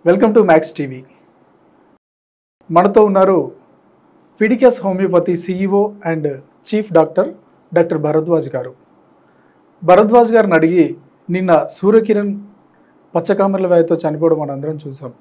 Welcome to max TV. మనతో ఉన్నారు Fidicus homeopathy CEO and chief doctor Bharadwaj గారు. భరద్వాజ్ గారిని అడిగి నిన్న సూర్యకిరణ్ పచ్చకామెర్ల వ్యాధితో చనిపోవడం మనందరం చూసాం.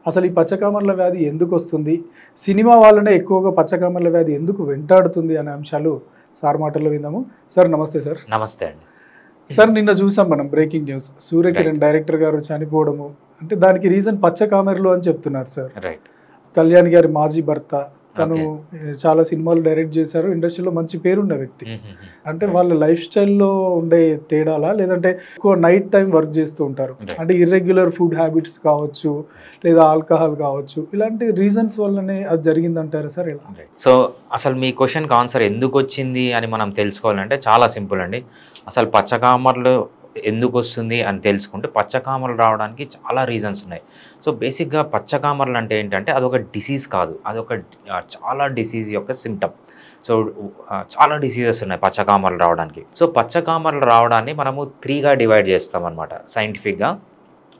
అసలు ఈ పచ్చకామెర్ల వ్యాధి ఎందుకు వస్తుంది, సినిమా వాళ్ళనే ఎక్కువగా పచ్చకామెర్ల వ్యాధి ఎందుకు వెంటాడుతుంది అనే అంశాలు సార్ మాటల్లో విందాము. సార్ నమస్తే. సార్ నమస్తే అండి. సార్ నిన్న చూసాం మనం బ్రేకింగ్ న్యూస్, సూర్యకిరణ్ డైరెక్టర్ గారు చనిపోవడము. అంటే దానికి రీజన్ పచ్చకామెర్లు అని చెప్తున్నారు సార్. రైట్. కళ్యాణ్ గారి మాజీ భర్త, తను చాలా సినిమాలు డైరెక్ట్ చేశారు, ఇండస్ట్రీలో మంచి పేరున్న వ్యక్తి. అంటే వాళ్ళ లైఫ్ స్టైల్లో ఉండే తేడాలా, లేదంటే ఎక్కువ నైట్ టైం వర్క్ చేస్తూ ఉంటారు, అంటే ఇర్రెగ్యులర్ ఫుడ్ హ్యాబిట్స్ కావచ్చు, లేదా ఆల్కహాల్ కావచ్చు, ఇలాంటి రీజన్స్ వల్లనే అది జరిగిందంటారా సార్? ఇలా సో అసలు మీ క్వశ్చన్కి ఆన్సర్ ఎందుకు వచ్చింది అని మనం తెలుసుకోవాలంటే చాలా సింపుల్ అండి. అసలు పచ్చకామర్లు ఎందుకు వస్తుంది అని తెలుసుకుంటే పచ్చకామర్లు రావడానికి చాలా రీజన్స్ ఉన్నాయి. సో బేసిక్గా పచ్చకామర్లు అంటే ఏంటంటే అదొక డిసీజ్ కాదు, అదొక చాలా డిసీజ్ యొక్క సిమ్టమ్. సో చాలా డిసీజెస్ ఉన్నాయి పచ్చకామర్లు రావడానికి. సో పచ్చకామర్లు రావడాన్ని మనము 3గా డివైడ్ చేస్తాం అనమాట సైంటిఫిక్గా.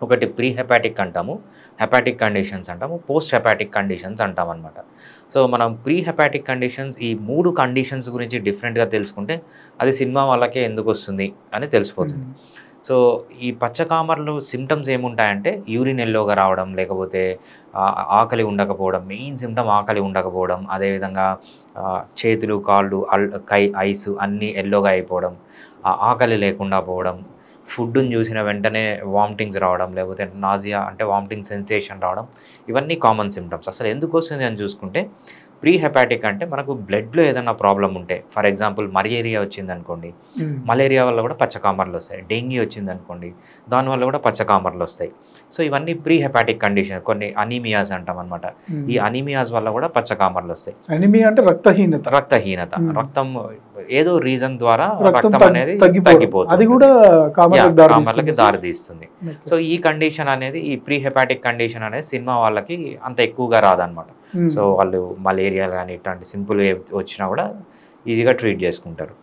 ఒకటి ప్రీ హెపాటిక్ అంటాము, హెపాటిక్ కండిషన్స్ అంటాము, పోస్ట్ హెపాటిక్ కండిషన్స్ అంటాం అనమాట. సో మనం ప్రీ హెపాటిక్ కండిషన్స్, ఈ 3 కండిషన్స్ గురించి డిఫరెంట్గా తెలుసుకుంటే అది సినిమా వాళ్ళకే ఎందుకు వస్తుంది అని తెలిసిపోతుంది. సో ఈ పచ్చకామర్లు సిమ్టమ్స్ ఏముంటాయంటే యూరిన్ ఎల్లోగా రావడం, లేకపోతే ఆకలి ఉండకపోవడం, మెయిన్ సిమ్టమ్ ఆకలి ఉండకపోవడం, అదేవిధంగా చేతులు కాళ్ళు ఐస్ అన్నీ ఎల్లోగా అయిపోవడం, ఆకలి లేకుండా పోవడం, ఫుడ్ని చూసిన వెంటనే వామిటింగ్స్ రావడం, లేకపోతే నాజియా అంటే వామిటింగ్ సెన్సేషన్ రావడం, ఇవన్నీ కామన్ సిమ్టమ్స్. అసలు ఎందుకు వస్తుంది అని చూసుకుంటే ప్రీ హెపాటిక్ అంటే మనకు బ్లడ్లో ఏదైనా ప్రాబ్లం ఉంటే, ఫర్ ఎగ్జాంపుల్ మలేరియా వచ్చిందనుకోండి, మలేరియా వల్ల కూడా పచ్చకామర్లు వస్తాయి. డెంగీ వచ్చిందనుకోండి, దానివల్ల కూడా పచ్చకామర్లు వస్తాయి. సో ఇవన్నీ ప్రీ హెపాటిక్ కండిషన్. కొన్ని అనీమియాస్ అంటాం అనమాట, ఈ అనీమియాస్ వల్ల కూడా పచ్చకామర్లు వస్తాయి. అనీమియా అంటే రక్తహీనత. రక్తం ఏదో రీజన్ ద్వారా రక్తం అనేది తగ్గిపోతుంది, అది కూడా కామర్లకి దారితీస్తుంది. సో ఈ కండిషన్ అనేది, ఈ ప్రీ హెపాటిక్ కండిషన్ అనేది సినిమా వాళ్ళకి అంత ఎక్కువగా రాదనమాట. సో వాళ్ళు మలేరియా కానీ ఇట్లాంటి సింపుల్ వచ్చినా కూడా ఈజీగా ట్రీట్ చేసుకుంటారు.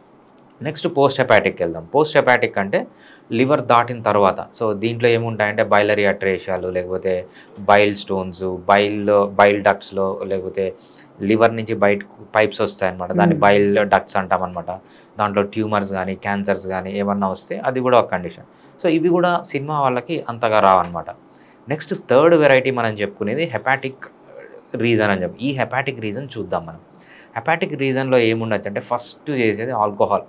నెక్స్ట్ పోస్ట్ హెపాటిక్ వెళ్దాం. పోస్ట్ హెపాటిక్ అంటే లివర్ దాటిన తర్వాత. సో దీంట్లో ఏముంటాయంటే బైలరీ అట్రేషియాలు, లేకపోతే బైల్ స్టోన్స్, బైల్ డక్ట్స్లో, లేకపోతే లివర్ నుంచి పైప్స్ వస్తాయన్నమాట, దాన్ని బైల్ డక్ట్స్ అంటాం అనమాట. దాంట్లో ట్యూమర్స్ కానీ క్యాన్సర్స్ కానీ ఏమన్నా వస్తే అది కూడా ఒక కండిషన్. సో ఇవి కూడా సినిమా వాళ్ళకి అంతగా రావన్నమాట. నెక్స్ట్ థర్డ్ వెరైటీ మనం చెప్పుకునేది హెపాటిక్ రీజన్ అని చెప్పి. ఈ హెపాటిక్ రీజన్ చూద్దాం మనం. హెపాటిక్ రీజన్లో ఏముండొచ్చు అంటే ఫస్ట్ చేసేది ఆల్కహాల్,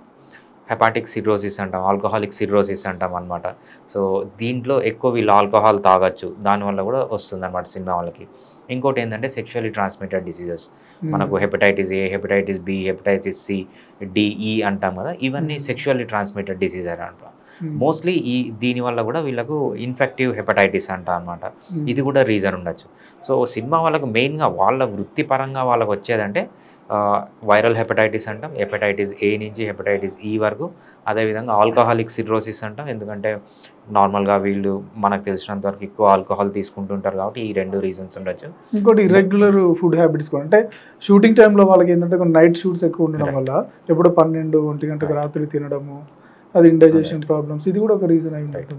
హెపాటిక్ సిర్రోసిస్ అంటాం, ఆల్కహాలిక్ సిర్రోసిస్ అంటాం అనమాట. సో దీంట్లో ఎక్కువ వీళ్ళు ఆల్కహాల్ తాగొచ్చు, దానివల్ల కూడా వస్తుంది అనమాట సినిమా వాళ్ళకి. ఇంకోటి ఏంటంటే సెక్షువల్లీ ట్రాన్స్మిటెడ్ డిసీజెస్, మనకు hepatitis A, hepatitis B, hepatitis C, D E అంటాం కదా, ఇవన్నీ సెక్షువల్లీ ట్రాన్స్మిటెడ్ డిసీజ్ అని అంటాం. మోస్ట్లీ దీనివల్ల కూడా వీళ్ళకు ఇన్ఫెక్టివ్ హెపటైటిస్ అంట అనమాట, ఇది కూడా రీజన్ ఉండొచ్చు. సో సినిమా వాళ్ళకు మెయిన్గా వాళ్ళ వృత్తిపరంగా వాళ్ళకు వచ్చేదంటే వైరల్ హెపటైటిస్ అంటాం, హెపటైటిస్ ఏ నుంచి హెపటైటిస్ ఈ వరకు. అదేవిధంగా ఆల్కహాలిక్ సిర్రోసిస్ అంటాం, ఎందుకంటే నార్మల్గా వీళ్ళు మనకు తెలిసినంత వరకు ఎక్కువ ఆల్కహాల్ తీసుకుంటుంటారు కాబట్టి ఈ 2 రీజన్స్ ఉండొచ్చు. ఇంకోటి ఇర్రెగ్యులర్ ఫుడ్ హ్యాబిట్స్ కూడా, అంటే షూటింగ్ టైంలో వాళ్ళకి ఏంటంటే కొన్ని నైట్ షూట్స్ ఎక్కువ ఉండడం వల్ల ఎప్పుడో 12-1 గంటకు రాత్రి తినడము, అది ఇండైజెషన్ ప్రాబ్లమ్స్, ఇది కూడా ఒక రీజన్ అయి ఉంటుంది.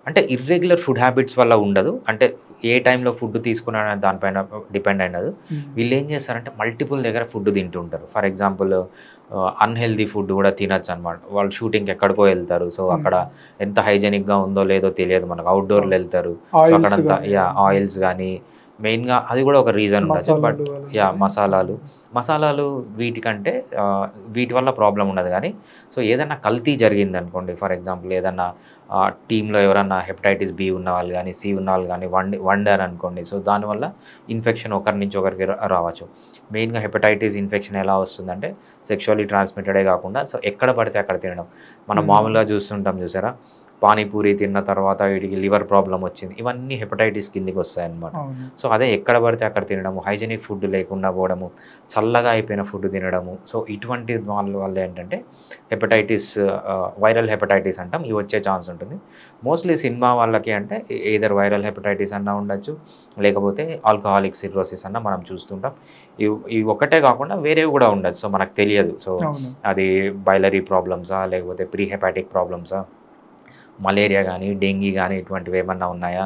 అంటే ఇర్రెగ్యులర్ ఫుడ్ హ్యాబిట్స్ వల్ల ఉండదు, అంటే ఏ టైంలో ఫుడ్ తీసుకున్నా దానిపైన డిపెండ్ అయినది. వీళ్ళు ఏం చేస్తారంటే మల్టిపుల్ దగ్గర ఫుడ్ తింటుంటారు. ఫర్ ఎగ్జాంపుల్ అన్హెల్దీ ఫుడ్ కూడా తినచ్చు అనమాట. వాళ్ళు షూటింగ్కి ఎక్కడికో వెళ్తారు, సో అక్కడ ఎంత హైజెనిక్గా ఉందో లేదో తెలియదు మనకు. అవుట్డోర్లో వెళ్తారు, అక్కడంతా ఆయిల్స్ కానీ మెయిన్గా అది కూడా ఒక రీజన్ ఉండదు. బట్ మసాలాలు వీటికంటే వీటి వల్ల ప్రాబ్లం ఉండదు. కానీ సో ఏదైనా కల్తీ జరిగింది అనుకోండి, ఫర్ ఎగ్జాంపుల్ ఏదన్నా టీంలో ఎవరన్నా హెపటైటిస్ బి ఉన్న వాళ్ళు కానీ సి ఉన్న వాళ్ళు కానీ వండారు అనుకోండి, సో దానివల్ల ఇన్ఫెక్షన్ ఒకరి నుంచి ఒకరికి రావచ్చు. మెయిన్గా హెపటైటిస్ ఇన్ఫెక్షన్ ఎలా వస్తుందంటే సెక్షువల్లీ ట్రాన్స్మిటెడే కాకుండా, సో ఎక్కడ పడితే అక్కడ తినడం. మనం మామూలుగా చూస్తుంటాం చూసారా, పానీపూరి తిన్న తర్వాత వీడికి లివర్ ప్రాబ్లం వచ్చింది, ఇవన్నీ హెపటైటిస్ కిందికి వస్తాయన్నమాట. సో అదే ఎక్కడ పడితే అక్కడ తినడము, హైజెనిక్ ఫుడ్ లేకుండా పోవడము, చల్లగా అయిపోయిన ఫుడ్ తినడము, సో ఇటువంటి వాళ్ళ వల్ల ఏంటంటే హెపటైటిస్, వైరల్ హెపటైటిస్ అంటాం, ఇవి వచ్చే ఛాన్స్ ఉంటుంది. మోస్ట్లీ సినిమా వాళ్ళకి అంటే ఏదర్ వైరల్ హెపటైటిస్ అన్నా ఉండొచ్చు, లేకపోతే ఆల్కహాలిక్ సిర్రోసిస్ అన్న మనం చూస్తుంటాం. ఇవి ఒకటే కాకుండా వేరేవి కూడా ఉండొచ్చు, సో మనకు తెలియదు. సో అది బైలరీ ప్రాబ్లమ్సా, లేకపోతే ప్రీ హెపాటిక్ ప్రాబ్లమ్సా, మలేరియా కానీ డెంగీ కానీ ఇటువంటివి ఏమన్నా ఉన్నాయా,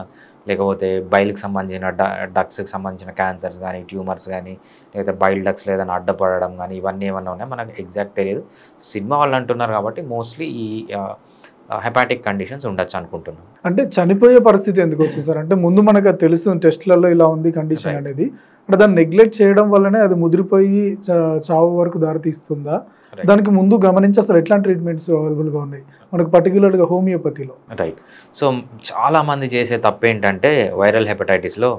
లేకపోతే బైల్కి సంబంధించిన డక్స్కి సంబంధించిన క్యాన్సర్స్ కానీ, ట్యూమర్స్ కానీ, లేకపోతే బైల్ డక్స్ ఏదైనా అడ్డపడడం కానీ, ఇవన్నీ ఏమన్నా ఉన్నాయి మనకు ఎగ్జాక్ట్ తెలియదు. సినిమా వాళ్ళు అంటున్నారు కాబట్టి మోస్ట్లీ ఈ హెపాటిక్ కండిషన్స్ ఉండొచ్చు అనుకుంటున్నాను. అంటే చనిపోయే పరిస్థితి ఎందుకు వస్తుంది సార్? అంటే ముందు మనకు తెలుస్తుంది టెస్ట్లలో ఇలా ఉంది కండిషన్ అనేది, అంటే దాన్ని నెగ్లెక్ట్ చేయడం వల్లనే అది ముదిరిపోయి చావు వరకు దారితీస్తుందా? దానికి ముందు గమనించి అసలు ఎట్లాంటి ట్రీట్మెంట్స్ అవైలబుల్గా ఉన్నాయి మనకు పర్టికులర్గా హోమియోపతిలో? రైట్. సో చాలామంది చేసే తప్పు ఏంటంటే వైరల్ హెపటైటిస్లో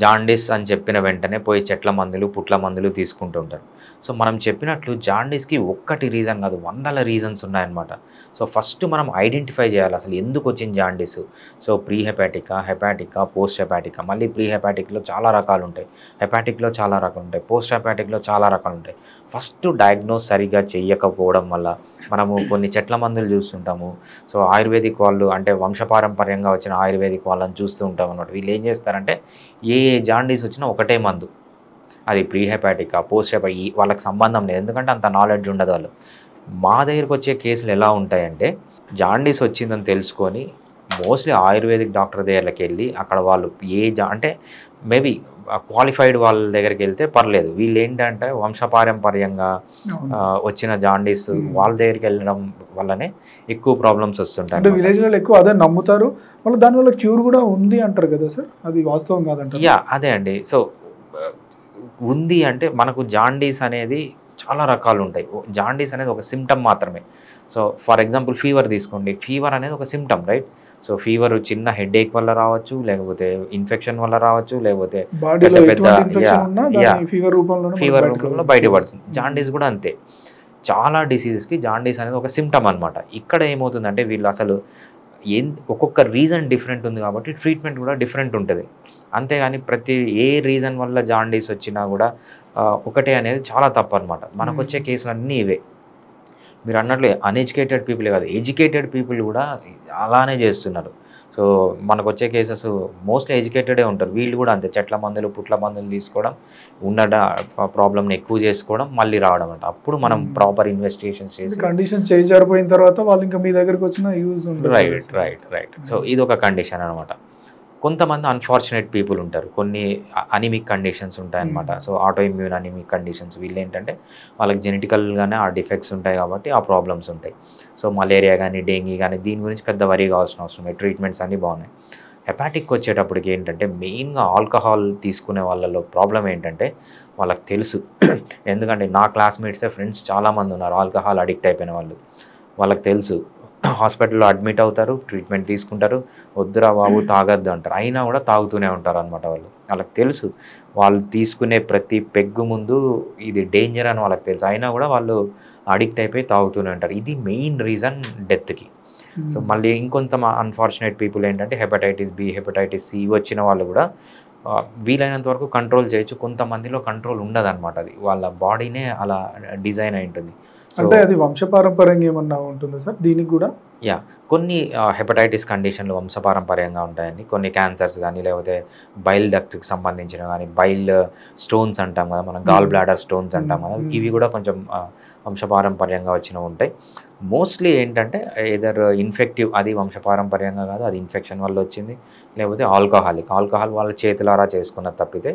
జాండీస్ అని చెప్పిన వెంటనే పోయి చెట్ల మందులు, పుట్ల మందులు తీసుకుంటూ ఉంటారు. సో మనం చెప్పినట్లు జాండీస్కి ఒక్కటి రీజన్ కాదు, వందల రీజన్స్ ఉన్నాయన్నమాట. సో ఫస్ట్ మనం ఐడెంటిఫై చేయాలి అసలు ఎందుకు వచ్చింది జాండీస్. సో ప్రీ హెపాటికా, హెపాటికా, పోస్ట్ హెపాటికా. మళ్ళీ ప్రీ హెపాటిక్లో చాలా రకాలు ఉంటాయి, హెపాటిక్లో చాలా రకాలు ఉంటాయి, పోస్ట్ హెపాటిక్లో చాలా రకాలు ఉంటాయి. ఫస్ట్ డయాగ్నోస్ సరిగా చేయకపోవడం వల్ల మనము కొన్ని చెట్ల మందులు చూస్తుంటాము. సో ఆయుర్వేదిక్ వాళ్ళు అంటే వంశపారంపర్యంగా వచ్చిన ఆయుర్వేదిక్ వాళ్ళని చూస్తూ ఉంటాం అన్నమాట. వీళ్ళు ఏం చేస్తారంటే ఏ జాండీస్ వచ్చినా ఒకటే మందు, అది ప్రీ హెపాటికా, పోస్ట్ హెపాటిక్ వాళ్ళకి సంబంధం లేదు, ఎందుకంటే అంత నాలెడ్జ్ ఉండదు వాళ్ళు. మా దగ్గరికి వచ్చే కేసులు ఎలా ఉంటాయంటే జాండీస్ వచ్చిందని తెలుసుకొని మోస్ట్లీ ఆయుర్వేదిక్ డాక్టర్ దగ్గరికి వెళ్ళి అక్కడ వాళ్ళు అంటే మేబీ క్వాలిఫైడ్ వాళ్ళ దగ్గరికి వెళ్తే పర్లేదు. వీళ్ళు ఏంటంటే వంశపారంపర్యంగా వచ్చిన జాండీస్ వాళ్ళ దగ్గరికి వెళ్ళడం వల్లనే ఎక్కువ ప్రాబ్లమ్స్ వస్తుంటాయి. అంటే విలేజ్లో ఎక్కువ అదే నమ్ముతారు, మళ్ళీ దానివల్ల క్యూర్ కూడా ఉంది అంటారు కదా సార్, అది వాస్తవం కాదంటారు? యా అదే అండి. సో ఉంది అంటే మనకు జాండీస్ అనేది చాలా రకాలు ఉంటాయి. జాండీస్ అనేది ఒక సిమ్టమ్ మాత్రమే. సో ఫర్ ఎగ్జాంపుల్ ఫీవర్ తీసుకోండి, ఫీవర్ అనేది ఒక సిమ్టమ్, రైట్? సో ఫీవర్ చిన్న హెడేక్ వల్ల రావచ్చు, లేకపోతే ఇన్ఫెక్షన్ వల్ల రావచ్చు, లేకపోతే ఫీవర్ రూపంలో బయటపడుతుంది. జాండీస్ కూడా అంతే. చాలా డిసీజెస్కి జాండీస్ అనేది ఒక సిమ్టమ్ అనమాట. ఇక్కడ ఏమవుతుందంటే వీళ్ళు అసలు ఒక్కొక్క రీజన్ డిఫరెంట్ ఉంది కాబట్టి ట్రీట్మెంట్ కూడా డిఫరెంట్ ఉంటుంది. అంతేగాని ఏ రీజన్ వల్ల జాండీస్ వచ్చినా కూడా ఒకటే అనేది చాలా తప్పు అనమాట. మనకు వచ్చే కేసులన్నీ ఇవే. మీరు అన్నట్లు అన్ఎడ్యుకేటెడ్ పీపులే కాదు, ఎడ్యుకేటెడ్ పీపుల్ కూడా అలానే చేస్తున్నారు. సో మనకు వచ్చే కేసెస్ మోస్ట్లీ ఎడ్యుకేటెడే ఉంటారు. వీళ్ళు కూడా అంతే, చెట్ల మందులు, పుట్ల మందులు తీసుకోవడం, ఉన్న ప్రాబ్లమ్ని ఎక్కువ చేసుకోవడం, మళ్ళీ రావడం అంట. అప్పుడు మనం ప్రాపర్ ఇన్వెస్టిగేషన్స్ చేసి కండిషన్ చేజారిపోయిన తర్వాత వాళ్ళు ఇంకా మీ దగ్గరికి వచ్చిన యూజ్ ఉంటుంది. రైట్. సో ఇది ఒక కండిషన్ అనమాట. కొంతమంది అన్ఫార్చునేట్ పీపుల్ ఉంటారు, కొన్ని అనిమిక్ కండిషన్స్ ఉంటాయన్నమాట. So auto immune anaemic conditions, వీళ్ళు ఏంటంటే వాళ్ళకి జెనెటికల్గానే ఆ డిఫెక్ట్స్ ఉంటాయి కాబట్టి ఆ ప్రాబ్లమ్స్ ఉంటాయి. సో మలేరియా కానీ, డెంగీ కానీ దీని గురించి పెద్ద వరీ కావాల్సిన అవసరం లేదు, ట్రీట్మెంట్స్ అన్నీ బాగున్నాయి. హెపాటిక్ వచ్చేటప్పటికి ఏంటంటే మెయిన్గా ఆల్కహాల్ తీసుకునే వాళ్ళలో ప్రాబ్లం ఏంటంటే వాళ్ళకి తెలుసు, ఎందుకంటే నా క్లాస్మేట్సే ఫ్రెండ్స్ చాలామంది ఉన్నారు ఆల్కహాల్ అడిక్ట్ అయిపోయిన వాళ్ళు. వాళ్ళకి తెలుసు, హాస్పిటల్లో అడ్మిట్ అవుతారు, ట్రీట్మెంట్ తీసుకుంటారు, వద్దురా బాబు తాగద్దు అంటారు, అయినా కూడా తాగుతూనే ఉంటారు అనమాట. వాళ్ళకి తెలుసు, వాళ్ళు తీసుకునే ప్రతి పెగ్గు ముందు ఇది డేంజర్ అని వాళ్ళకి తెలుసు, అయినా కూడా వాళ్ళు అడిక్ట్ అయిపోయి తాగుతూనే ఉంటారు. ఇది మెయిన్ రీజన్ డెత్కి. సో మళ్ళీ ఇంకొంత అన్ఫార్చునేట్ పీపుల్ ఏంటంటే హెపటైటిస్ బి, హెపటైటిస్ సి వచ్చిన వాళ్ళు కూడా వీలైనంత వరకు కంట్రోల్ చేయొచ్చు. కొంతమందిలో కంట్రోల్ ఉండదు అనమాట, అది వాళ్ళ బాడీనే అలా డిజైన్ అయి ఉంటుంది. అంటే అది వంశపారంపర్యంగా ఏమన్నా ఉంటుందా సార్ దీనికి కూడా? యా, కొన్ని హెపటైటిస్ కండిషన్లు వంశపారంపర్యంగా ఉంటాయండి. కొన్ని క్యాన్సర్స్ కానీ, లేకపోతే బైల్ డక్ట్కి సంబంధించిన కానీ, బైల్ స్టోన్స్ అంటాం కదా మనం, గాల్ బ్లాడర్ స్టోన్స్ అంటాం కదా, ఇవి కూడా కొంచెం వంశపారంపర్యంగా వచ్చినవి ఉంటాయి. మోస్ట్లీ ఏంటంటే ఏదర్ ఇన్ఫెక్టివ్, అది వంశపారంపర్యంగా కాదు, అది ఇన్ఫెక్షన్ వల్ల వచ్చింది, లేకపోతే ఆల్కహాల్ వాళ్ళ చేతులారా చేసుకున్నది తప్పితే.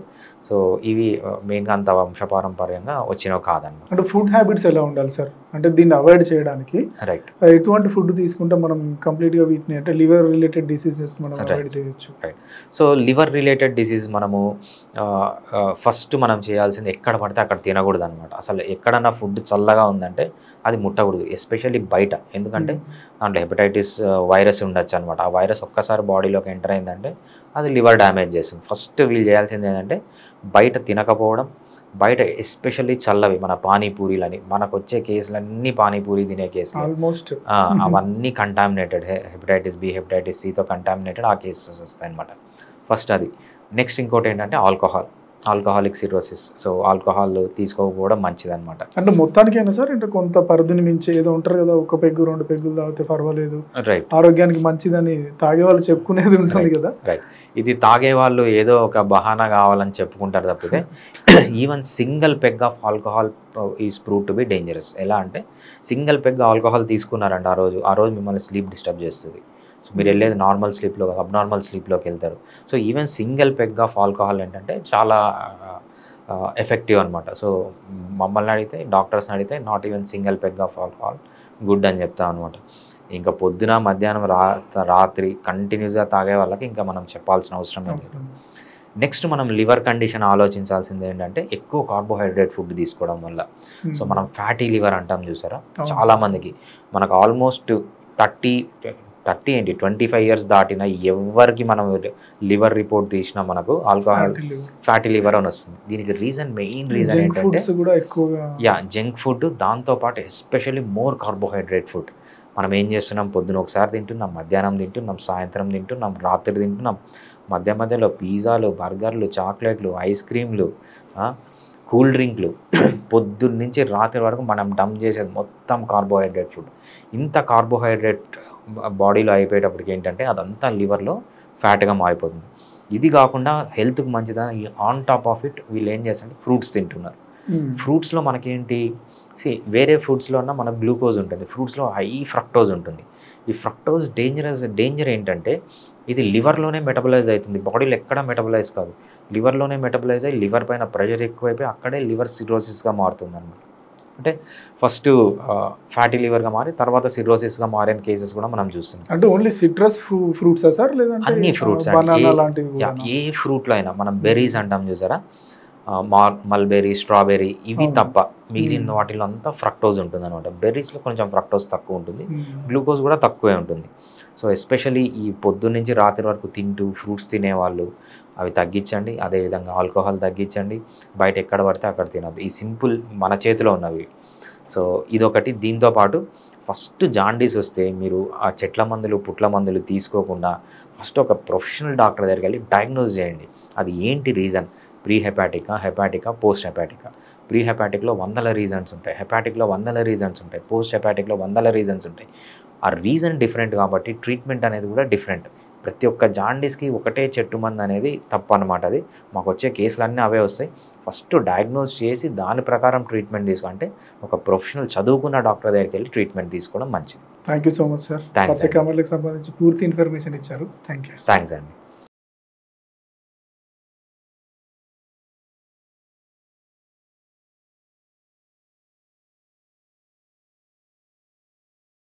సో ఇవి మెయిన్గా అంత వంశపారంపర్యంగా వచ్చినవి కాదన్నమాట. అంటే ఫుడ్ హ్యాబిట్స్ ఎలా ఉండాలి సార్, అంటే దీన్ని అవాయిడ్ చేయడానికి? రైట్. ఎటువంటి ఫుడ్ తీసుకుంటే మనం కంప్లీట్గా వీటిని అంటే లివర్ రిలేటెడ్ డిసీజెస్ మనం అవాయిడ్ చేయొచ్చు? Right. So liver related disease మనము ఫస్ట్ మనం చేయాల్సింది ఎక్కడ పడితే అక్కడ తినకూడదు అనమాట. అసలు ఎక్కడన్నా ఫుడ్ చల్లగా ఉందంటే అది ముట్టకూడదు, ఎస్పెషల్లీ బయట. ఎందుకంటే దాంట్లో హెపటైటిస్ వైరస్ ఉండొచ్చు అనమాట. ఆ వైరస్ ఒక్కసారి బాడీలోకి ఎంటర్ అయిందంటే అది లివర్ డ్యామేజ్ చేస్తుంది. ఫస్ట్ వీళ్ళు చేయాల్సింది ఏంటంటే బయట తినకపోవడం, బయట ఎస్పెషల్లీ చల్లవి, మన పానీపూరీలని, మనకు వచ్చే కేసులన్నీ పానీపూరి తినే కేసులు ఆల్మోస్ట్ అవన్నీ కంటామినేటెడ్, హెపటైటిస్ బి, హెపటైటిస్ సితో కంటామినేటెడ్ ఆ కేసెస్ వస్తాయి అనమాట. ఫస్ట్ అది. నెక్స్ట్ ఇంకోటి ఏంటంటే ఆల్కహాలిక్ సిరోసిస్. సో ఆల్కహాల్ తీసుకోకపోవడం మంచిదన్నమాట. అంటే మొత్తానికైనా సార్, అంటే కొంత పరిధిని మించి ఏదో ఉంటారు కదా, ఒక పెగ్గు 2 పెగ్గులు తాగితే పర్వాలేదు, రైట్, ఆరోగ్యానికి మంచిదని తాగే వాళ్ళు చెప్పుకునేది ఉంటుంది కదా. రైట్. ఇది తాగే వాళ్ళు ఏదో ఒక బహానా కావాలని చెప్పుకుంటారు తప్పితే even single peg of alcohol is prove to be dangerous. ఎలా అంటే సింగిల్ పెగ్ ఆల్కహాల్ తీసుకున్నారంటే ఆ రోజు మిమ్మల్ని స్లీప్ డిస్టర్బ్ చేస్తుంది. సో మీరు వెళ్ళేది నార్మల్ స్లీప్లో, అబ్నార్మల్ స్లీప్లోకి వెళ్తారు. So even single peg of alcohol ఏంటంటే చాలా ఎఫెక్టివ్ అనమాట. సో మమ్మల్ని అడిగితే, డాక్టర్స్ని అడిగితే not even single peg of alcohol good అని చెప్తాం అనమాట. ఇంకా పొద్దున, మధ్యాహ్నం, రాత్రి కంటిన్యూస్గా తాగే వాళ్ళకి ఇంకా మనం చెప్పాల్సిన అవసరం లేదు. నెక్స్ట్ మనం లివర్ కండిషన్ ఆలోచించాల్సింది ఏంటంటే ఎక్కువ కార్బోహైడ్రేట్ ఫుడ్ తీసుకోవడం వల్ల. సో మనం ఫ్యాటీ లివర్ అంటాం చూసారా, చాలామందికి మనకు ఆల్మోస్ట్ 25 ఇయర్స్ దాటిన ఎవరికి మనం లివర్ రిపోర్ట్ తీసినా మనకు ఆల్కహాల్ ఫ్యాటీ లివర్ అని వస్తుంది. దీనికి మెయిన్ రీజన్ ఏంటంటే జంక్ ఫుడ్, దాంతోపాటు ఎస్పెషల్లీ మోర్ కార్బోహైడ్రేట్ ఫుడ్. మనం ఏం చేస్తున్నాం, పొద్దున ఒకసారి తింటున్నాం, మధ్యాహ్నం తింటున్నాం, సాయంత్రం తింటున్నాం, రాత్రి తింటున్నాం, మధ్యలో పిజ్జాలు, బర్గర్లు, చాక్లెట్లు, ఐస్ క్రీమ్లు, కూల్ డ్రింక్లు, పొద్దున్న నుంచి రాత్రి వరకు మనం డంప్ చేసేది మొత్తం కార్బోహైడ్రేట్ ఫుడ్. ఇంత కార్బోహైడ్రేట్ బాడీలో అయిపోయేటప్పటికి ఏంటంటే అదంతా లివర్లో ఫ్యాట్గా మారిపోతుంది. ఇది కాకుండా హెల్త్కి మంచిదని ఆన్ టాప్ ఆఫ్ ఇట్ వీళ్ళు ఏం చేస్తారంటే ఫ్రూట్స్ తింటున్నారు. ఫ్రూట్స్లో మనకేంటి, వేరే ఫ్రూట్స్లో ఉన్న మనకు గ్లూకోజ్ ఉంటుంది, ఫ్రూట్స్లో హై ఫ్రక్టోజ్ ఉంటుంది. ఈ ఫ్రక్టోజ్ డేంజర్ ఏంటంటే ఇది లివర్లోనే మెటబలైజ్ అవుతుంది, బాడీలో ఎక్కడ మెటబలైజ్ కాదు, లివర్లోనే మెటబలైజ్ అయ్యి లివర్ పైన ప్రెషర్ ఎక్కువైపోయి అక్కడే లివర్ సిరోసిస్గా మారుతుంది అనమాట. అంటే ఫస్ట్ ఫ్యాటీ లివర్గా మారి తర్వాత సిరోసిస్గా మారిన కేసెస్ కూడా మనం చూస్తున్నాం. అంటే ఓన్లీ సిట్రస్ ఫ్రూట్స్ సార్, లేదంటే అన్ని ఫ్రూట్స్, ఏ ఫ్రూట్లో అయినా మనం బెర్రీస్ అంటాం చూసారా, మల్బెర్రీ, స్ట్రాబెర్రీ, ఇవి తప్ప మిగిలిన వాటిలో అంతా ఫ్రక్టోజ్ ఉంటుంది అనమాట. బెర్రీస్లో కొంచెం ఫ్రక్టోజ్ తక్కువ ఉంటుంది, గ్లూకోజ్ కూడా తక్కువే ఉంటుంది. సో ఎస్పెషల్లీ ఈ పొద్దున్న నుంచి రాత్రి వరకు తింటూ ఫ్రూట్స్ తినేవాళ్ళు అవి తగ్గించండి. అదేవిధంగా ఆల్కహాల్ తగ్గించండి, బయట ఎక్కడ పడితే అక్కడ తినద్దు. ఈ సింపుల్ మన చేతిలో ఉన్నవి. సో ఇదొకటి. దీంతోపాటు ఫస్ట్ జాండీస్ వస్తే మీరు ఆ చెట్ల మందులు, పుట్ల మందులు తీసుకోకుండా ఫస్ట్ ఒక ప్రొఫెషనల్ డాక్టర్ దగ్గరికి వెళ్ళి డయాగ్నోజ్ చేయండి. అది ఏంటి రీజన్, ప్రీ హెపాటికా, హెపాటికా, పోస్ట్ హెపాటికా. ప్రీ హెపాటిక్లో 100 రీజన్స్ ఉంటాయి, హెపాటిక్లో 100 రీజన్స్ ఉంటాయి, పోస్ట్ హెపాటిక్లో 100 రీజన్స్ ఉంటాయి. ఆ రీజన్ డిఫరెంట్ కాబట్టి ట్రీట్మెంట్ అనేది కూడా డిఫరెంట్. ప్రతి ఒక్క జాండీస్కి ఒకటే చెట్టు మందు అనేది తప్పు అనమాట. అది మాకు వచ్చే కేసులన్నీ అవే వస్తాయి. ఫస్ట్ డయాగ్నోస్ చేసి దాని ప్రకారం ట్రీట్మెంట్ తీసుకుంటే ఒక ప్రొఫెషనల్ చదువుకున్న డాక్టర్ దగ్గరికి వెళ్ళి ట్రీట్మెంట్ తీసుకోవడం మంచిది. Thank you so much sir. సంబంధించి పూర్తి ఇన్ఫర్మేషన్ ఇచ్చారు. థ్యాంక్స్ అండి.